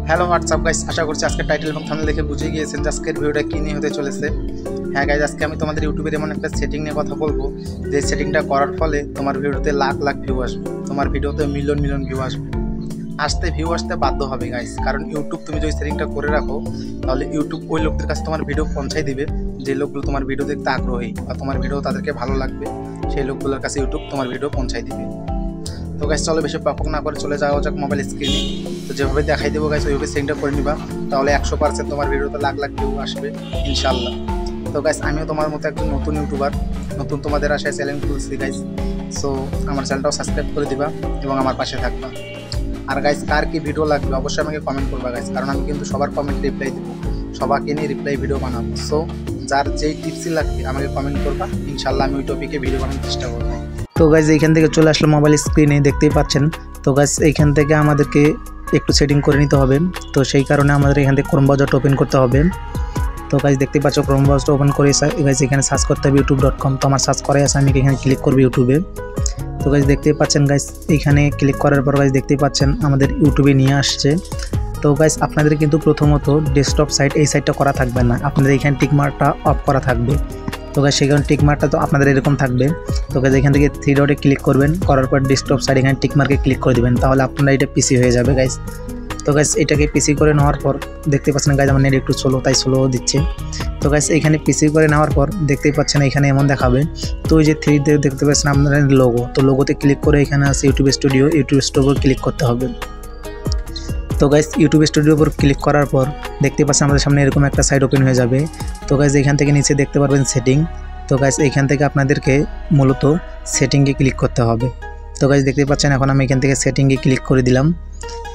Hello WhatsApp guys, আশা করছি আজকে title এবং থাম্বনেল দেখে বুঝে গিয়েছেন যে আজকের ভিডিওটা কী নিয়ে হতে চলেছে। হ্যাঁ গাইস, আজকে আমি তোমাদের ইউটিউবের এমন একটা সেটিং নিয়ে কথা বলবো যে সেটিংটা করার ফলে তোমার ভিডিওতে লাখ লাখ ভিউ আসবে, তোমার ভিডিওতে মিলিয়ন মিলিয়ন ভিউ আসবে। ভিউ আসতে বাধ্য হবে গাইস, কারণ ইউটিউব তুমি যদি সেটিংটা করে রাখো তাহলে ইউটিউব ওই লোকদের কাছে তোমার ভিডিও পৌঁছাই দিবে যে লোকগুলো তোমার ভিডিও দেখতে আগ্রহী বা তোমার ভিডিও তাদেরকে ভালো লাগবে, সেই লোকগুলোর কাছে ইউটিউব তোমার ভিডিও পৌঁছাই দিবে। তো গাইস চলো বেশি পাপক না করে চলে যাওয়া যাক মোবাইল স্ক্রিনে। তো যেভাবে দেখাই দেবো গাইস ওইভাবে সেটিংটা করে নিবা, তাহলে 100% তোমার ভিডিওতে লাখ লাখ ভিউ আসবে ইনশাল্লাহ। তো গাইস আমিও তোমার মতো একজন নতুন ইউটিউবার, নতুন তোমাদের আশায় চ্যানেল খুলছি গাইস। সো আমার চ্যানেলটাও সাবস্ক্রাইব করে দিবা এবং আমার পাশে থাকবা। আর গাইস কার কি ভিডিও লাগবে অবশ্যই আমাকে কমেন্ট করবা গাইস, কারণ আমি কিন্তু সবার কমেন্ট রিপ্লাই দেবো, সবাইকে নিয়ে রিপ্লাই ভিডিও বানাবো। সো যার যেই টিপসই লাগবে আমাকে কমেন্ট করবা, ইনশাল্লাহ আমি ওই টপিকে ভিডিও বানানোর চেষ্টা করবো। তো গাইস এইখান থেকে চলে আসলো মোবাইল স্ক্রিনে, দেখতেই পাচ্ছেন। তো গাইস এইখান থেকে আমাদেরকে একটু সেটিং করে নিতে হবে, তো সেই কারণে আমাদের এখান থেকে ক্রোম ব্রাউজারটা ওপেন করতে হবে। তো গাইস দেখতেই পাচ্ছ ক্রোম ব্রাউজারটা ওপেন করে গাইস এখানে সার্চ করতে হবে youtube.com। তো আমার সার্চ করাই আছে, আমি এখানে ক্লিক করবো ইউটিউবে। তো গাইস দেখতেই পাচ্ছেন গাইস এইখানে ক্লিক করার পর গাইস দেখতেই পাচ্ছেন আমাদের ইউটিউবে নিয়ে আসছে। তো গাইস আপনাদের কিন্তু প্রথমত ডেস্কটপ সাইট এই সাইটটা করা থাকবে না, আপনাদের এখানে টিকমার্কটা অফ করা থাকবে। তো গাইস সেই কারণে টিকমার্কটা তো আপনাদের এরকম থাকবে। তো গাইস এখান থেকে 3 ডটে ক্লিক করবেন, করার পর ডেস্কটপ সাইট এখানে টিকমার্কে ক্লিক করে দিবেন, তাহলে আপনারা এটা পিসি হয়ে যাবে গাইস। তো গাইস এটাকে পিসি করে নেওয়ার পর দেখতে পাচ্ছেন গাইস আমার নেট একটু স্লো, তাই স্লো দিচ্ছে। তো গাইস এখানে পিসি করে নেওয়ার পর দেখতেই পাচ্ছেন এখানে এমন দেখাবে। তো ওই যে 3 দেখতে পাচ্ছেন আপনাদের লোগো, তো লোগোতে ক্লিক করে এখানে আছে ইউটিউব স্টুডিও ক্লিক করতে হবে। তো গাইস ইউটিউব স্টুডিওর উপর ক্লিক করার পর দেখতে পাচ্ছেন আমাদের সামনে এরকম একটা সাইট ওপেন হয়ে যাবে। তো গাইস এখান থেকে নিচে দেখতে পারবেন সেটিং। তো গাইস এইখান থেকে আপনাদেরকে মূলত সেটিংয়ে ক্লিক করতে হবে। তো গাইস দেখতে পাচ্ছেন এখন আমি এখান থেকে সেটিংয়ে ক্লিক করে দিলাম।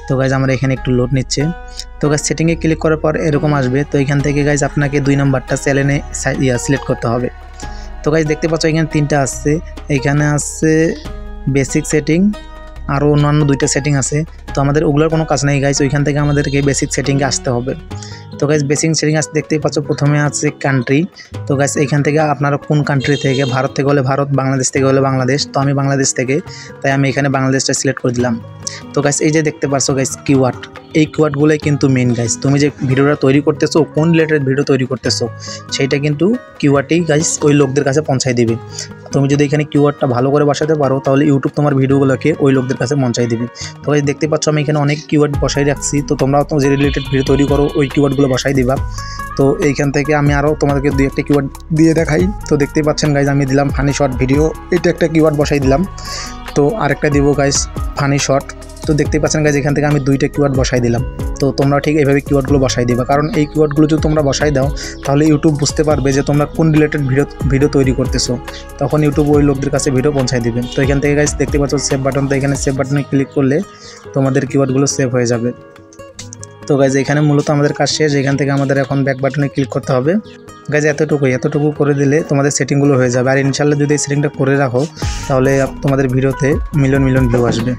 তো গাইস আমরা এখানে একটু লোড নিচ্ছে। তো গাইস সেটিংয়ে ক্লিক করার পর এরকম আসবে। তো এখান থেকে গাইস আপনাকে 2 নম্বরটা চ্যানেলে সিলেক্ট করতে হবে। তো গাইস দেখতে পাচ্ছ এখানে 3টা আসছে, এইখানে আছে বেসিক সেটিং, আরও অন্যান্য 2টা সেটিং আছে। তো আমাদের ওগুলোর কোনো কাজ নেই গাইস, ওইখান থেকে আমাদেরকে বেসিক সেটিংয়ে আসতে হবে। তো গাইস বেসিক সেটিং আসতে দেখতেই পাচ্ছ প্রথমে আছে কান্ট্রি। তো গাইস এইখান থেকে আপনারা কোন কান্ট্রি থেকে, ভারত থেকে হলে ভারত, বাংলাদেশ থেকে হলে বাংলাদেশ। তো আমি বাংলাদেশ থেকে, তাই আমি এখানে বাংলাদেশটা সিলেক্ট করে দিলাম। তো গাইস এই যে দেখতে পাচ্ছ গাইস কিওয়ার্ড, এই কিওয়ার্ডগুলোই কিন্তু মেন গাইস। তুমি যে ভিডিওটা তৈরি করতেছো, কোন রিলেটেড ভিডিও তৈরি করতেছো, সেইটা কিন্তু কিওয়ার্ডেই গাইস ওই লোকদের কাছে পৌঁছায় দিবে। তুমি যদি এখানে কিওয়ার্ডটা ভালো করে বসাতে পারো তাহলে ইউটিউব তোমার ভিডিওগুলোকে ওই লোকদের কাছে পৌঁছায় দিবে। তো গাইস দেখতে পাচ্ছ আমি এখানে অনেক কিওয়ার্ড বসাই রাখছি, তো তোমরাও তো যে রিলেটেড ভিডিও তৈরি করো ওই কিওয়ার্ডগুলো বসাই দিবা। তো এইখান থেকে আমি আরও তোমাদেরকে 2-1টা কিওয়ার্ড দিয়ে দেখাই। তো দেখতেই পাচ্ছেন গাইস আমি দিলাম ফানি শর্ট ভিডিও, এটা একটা কিওয়ার্ড বসাই দিলাম। তো আরেকটা দিব গাইস ফানি শর্ট। তো দেখতেই পাচ্ছেন গাইস এখান থেকে আমি 2টা কিওয়ার্ড বসাই দিলাম। তো তোমরা ঠিক এইভাবে কিওয়ার্ডগুলো বসাই দিবা, কারণ এই কিওয়ার্ডগুলো যদি তোমরা বসাই দাও তাহলে ইউটিউব বুঝতে পারবে যে তোমরা কোন রিলেটেড ভিডিও তৈরি করতেছো, তখন ইউটিউব ওই লোকদের কাছে ভিডিও পৌঁছায় দিবে। তো এখান থেকে গাইস দেখতে পাচ্ছ সেভ বাটন, তো এখানে সেভ বাটনে ক্লিক করলে তোমাদের কিওয়ার্ডগুলো সেভ হয়ে যাবে। তো গাইস এখানে মূলত আমাদের কাজ শেষ, এখান থেকে আমাদের এখন ব্যাক বাটনে ক্লিক করতে হবে। গাইস এতটুকু করে দিলে তোমাদের সেটিংগুলো হয়ে যাবে। আর ইনশাল্লাহ যদি এই সেটিংটা করে রাখো তাহলে তোমাদের ভিডিওতে মিলিয়ন মিলিয়ন ভিউ আসবে।